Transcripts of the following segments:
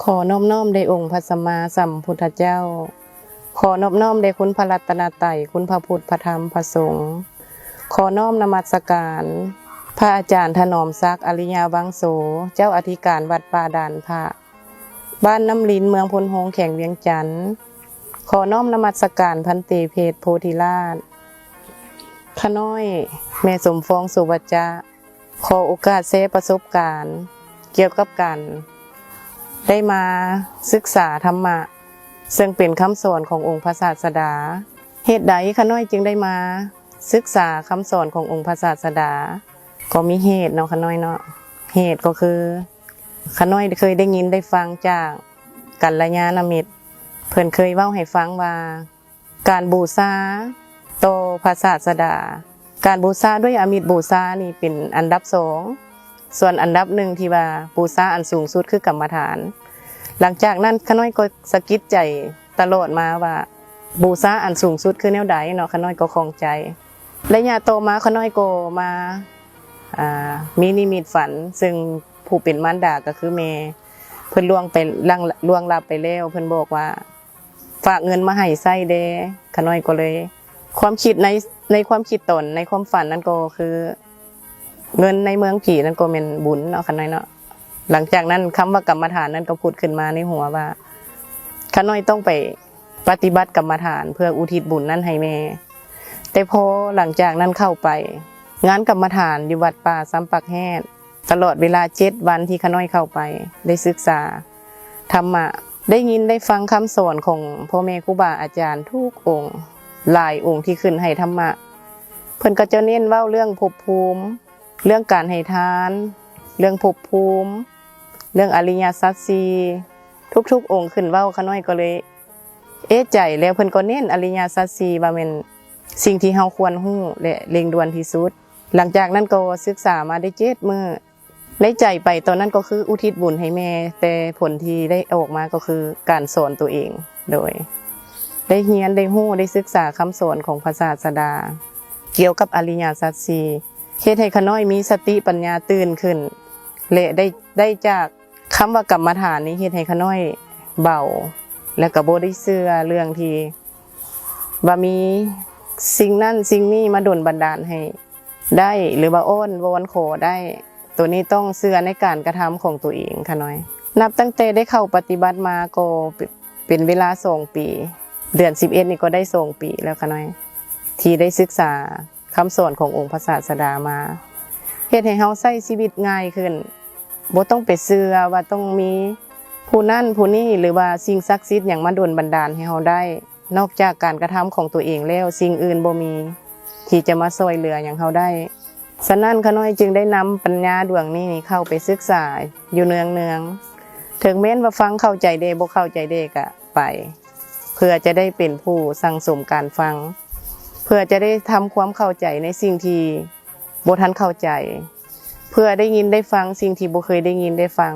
ขอนอบน้อมแด่องค์พระสัมมาสัมพุทธเจ้าขอนอบน้อมแด่คุณพระรัตนตรัยคุณพระพุทธพระธรรมพระสงฆ์ขอน้อมนมัสการพระอาจารย์ถนอมศักดิ์อริยวังโสเจ้าอธิการวัดป่าด่านพระบ้านน้ำลินเมืองพลโฮงแข่งเวียงจันทน์ขอน้อมนมัสการพันเตเพศโพธิราชขน้อยแม่สมฟองสุวัจจะขอโอกาสแชร์ประสบการณ์เกี่ยวกับการได้มาศึกษาธรรมะซึ่งเป็นคำสอนขององค์พระศาสดาเหตุใดขน้อยจึงได้มาศึกษาคำสอนขององค์พระศาสดาก็มีเหตุเนาะขน้อยเนาะเหตุก็คือขน้อยเคยได้ยินได้ฟังจากกัลยาณมิตรเพิ่นเคยเว้าให้ฟังว่าการบูชาต่อพระศาสดาการบูชาด้วยอมิตรบูชานี่เป็นอันดับสองส่วนอันดับหนึ่งที่ว่าบูชาอันสูงสุดคือกรรมฐานหลังจากนั้นขน้อยก็สะกิดใจตลอดมาว่าบูชาอันสูงสุดคือแนวใดเนาะขน้อยก็คล่องใจและญาโตมาขน้อยก็มามีนิมิตฝันซึ่งผู้เป็นมารดาก็คือแม่เพิ่นล่วงลับไปแล้วเพิ่นบอกว่าฝากเงินมาให้ใช้เด้ขน้อยก็เลยความคิดในความคิดตนในความฝันนั้นก็คือเงินในเมืองผีนั้นก็เป็นบุญเนาะขน้อยเนาะหลังจากนั้นคำว่ากรรมฐานนั้นก็พูดขึ้นมาในหัวว่าขน้อยต้องไปปฏิบัติกรรมฐานเพื่ออุทิศบุญนั้นให้แม่แต่พอหลังจากนั้นเข้าไปงานกรรมฐานอยู่วัดป่าซ้ำปักแห่ตลอดเวลา7 วันที่ขน้อยเข้าไปได้ศึกษาธรรมะได้ยินได้ฟังคำสอนของพ่อแม่ครูบาอาจารย์ทุกองค์หลายองค์ที่ขึ้นให้ธรรมะเพิ่นก็จะเน้นเว้าเรื่องภพภูมิเรื่องการให้ทานเรื่องภพภูมิเรื่องอริยสัจสี่ทุกองค์ขึ้นเว้าขน้อยก็เลยใจแล้วเพิ่นก็เน้นอริยสัจสี่ว่าเป็นสิ่งที่เฮาควรรู้และเร่งด่วนที่สุดหลังจากนั้นก็ศึกษามาได้7 มื้อในใจไปตอนนั้นก็คืออุทิศบุญให้แม่แต่ผลที่ได้ออกมาก็คือการสอนตัวเองโดยได้เรียนได้รู้ได้ศึกษาคำสอนของพระศาสดาเกี่ยวกับอริยสัจสี่เฮ็ดให้ขน้อยมีสติปัญญาตื่นขึ้นและได้จากคำว่ากรรมฐานนี้เฮ็ดให้ขน้อยเบาและก็บ่ได้เชื่อเรื่องที่ว่ามีสิ่งนั้นสิ่งนี้มาดลบันดาลให้ได้หรือว่าอ้อนวอนขอได้ตัวนี้ต้องเชื่อในการกระทำของตัวเองขน้อยนับตั้งแต่ได้เข้าปฏิบัติมาก็เป็นเวลา2 ปีเดือน11นี่ก็ได้2 ปีแล้วขน้อยที่ได้ศึกษาคำสอนขององค์พระศาสดามาเฮ็ดให้เฮาใช้ชีวิตง่ายขึ้นบ่ต้องไปเชื่อว่าต้องมีผู้นั้นผู้นี้หรือว่าสิ่งศักดิ์สิทธิ์หยังมาดลบันดาลให้เฮาได้นอกจากการกระทำของตัวเองแล้วสิ่งอื่นบ่มีที่จะมาช่วยเหลือหยังเฮาได้ฉะนั้นขน้อยจึงได้นำปัญญาดวงนี้เข้าไปศึกษาอยู่เนืองๆถึงแม้นว่าฟังเข้าใจได้บ่เข้าใจได้ก็ไปเพื่อจะได้เป็นผู้สั่งสมการฟังเพื่อจะได้ทำความเข้าใจในสิ่งที่บ่ทันเข้าใจเพื่อได้ยินได้ฟังสิ่งที่บ่เคยได้ยินได้ฟัง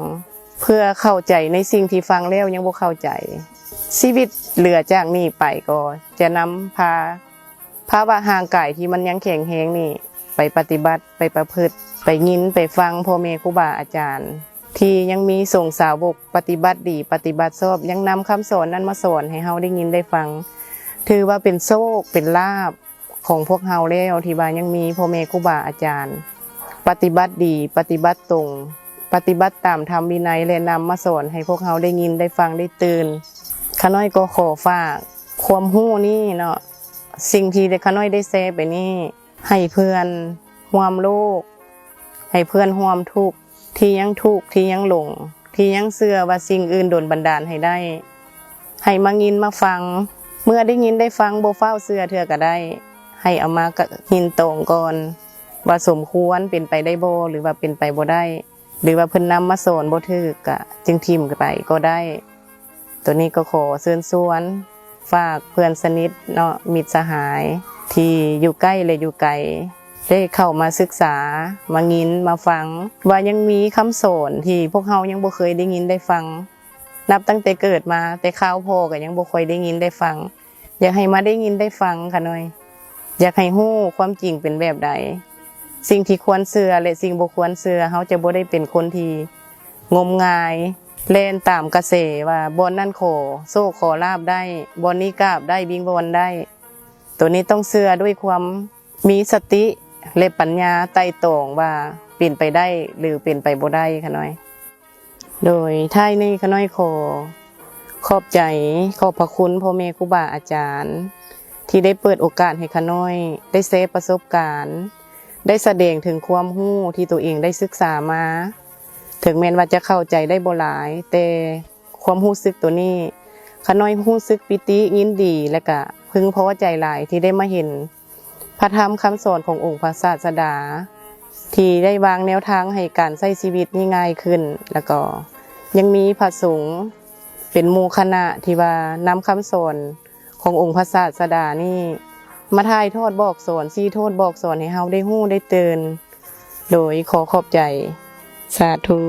เพื่อเข้าใจในสิ่งที่ฟังแล้วยังบ่เข้าใจชีวิตเหลือจากนี้ไปก็จะนำพาภาวะห่างกายที่มันยังแข็งแรงนี่ไปปฏิบัติไปประพฤติไปยินไปฟังพ่อแม่ครูบาอาจารย์ที่ยังมีส่งสาวกปฏิบัติดีปฏิบัติชอบยังนำคำสอนนั้นมาสอนให้เฮาได้ยินได้ฟังถือว่าเป็นโชคเป็นลาภของพวกเฮาแล้วที่ว่ายังมีพ่อแม่ครูบาอาจารย์ปฏิบัติดีปฏิบัติตรงปฏิบัติตามธรรมวินัยและนำมาสอนให้พวกเฮาได้ยินได้ฟังได้ตื่นขน้อยก็ขอฝากความรู้นี่เนาะสิ่งที่ขน้อยได้แชร์ไปนี่ให้เพื่อนร่วมโลกให้เพื่อนร่วมทุกข์ที่ยังทุกข์ที่ยังหลงที่ยังเชื่อว่าสิ่งอื่นโดนบันดาลให้ได้ให้มายินมาฟังเมื่อได้ยินได้ฟังบ่เฝ้าเชื่อเทื่อก็ได้ให้เอามายินตรงก่อนว่าสมควรเป็นไปได้บ่หรือว่าเป็นไปบ่ได้หรือว่าเพิ่นนำมาสอนบ่ถูกก็จึงทิ่มไปก็ได้ตัวนี้ก็ขอเชิญชวนฝากเพื่อนสนิทเนาะมิตรสหายที่อยู่ใกล้และอยู่ไกลได้เข้ามาศึกษามายินมาฟังว่ายังมีคำสอนที่พวกเฮายังบ่เคยได้ยินได้ฟังนับตั้งแต่เกิดมาแต่ข้าวพ่อก็ยังบ่ค่อยได้ยินได้ฟังอยากให้มาได้ยินได้ฟังค่ะหน่อยอยากให้ฮู้ความจริงเป็นแบบใดสิ่งที่ควรเชื่อและสิ่งบ่ควรเชื่อเฮาจะบ่ได้เป็นคนที่งมงาย เล่นตามกระแสว่าบอนนั่นขอโซ่ขอลาบได้บอนนี้กราบได้บิงบอนได้ ตัวนี้ต้องเชื่อด้วยความมีสติและปัญญาไต่ตรองว่าเปลี่ยนไปได้หรือเปลี่ยนไปบ่ได้ค่ะน้อยโดยท้ายนี้ค่ะน้อยขอบใจขอบพระคุณพ่อแม่ครูบาอาจารย์ที่ได้เปิดโอกาสให้ค่ะน้อยได้เซฟประสบการณ์ได้แสดงถึงความรู้ที่ตัวเองได้ศึกษามาถึงแม้ว่าจะเข้าใจได้บ่หลายแต่ความรู้สึกตัวนี้ค่ะน้อยรู้สึกปิติยินดีและก็พึงพอใจหลายที่ได้มาเห็นพระธรรมคำสอนขององค์พระศาสดาที่ได้วางแนวทางให้การใช้ชีวิตนี่ง่ายขึ้นแล้วก็ยังมีพระสงฆ์เป็นหมู่คณะที่ว่านำคำสอนขององค์พระศาสดานี่มาถ่ายทอดบอกสอนชี้โทษบอกสอนให้เฮาได้ฮู้ได้ตื่นโดยขอขอบใจสาธุ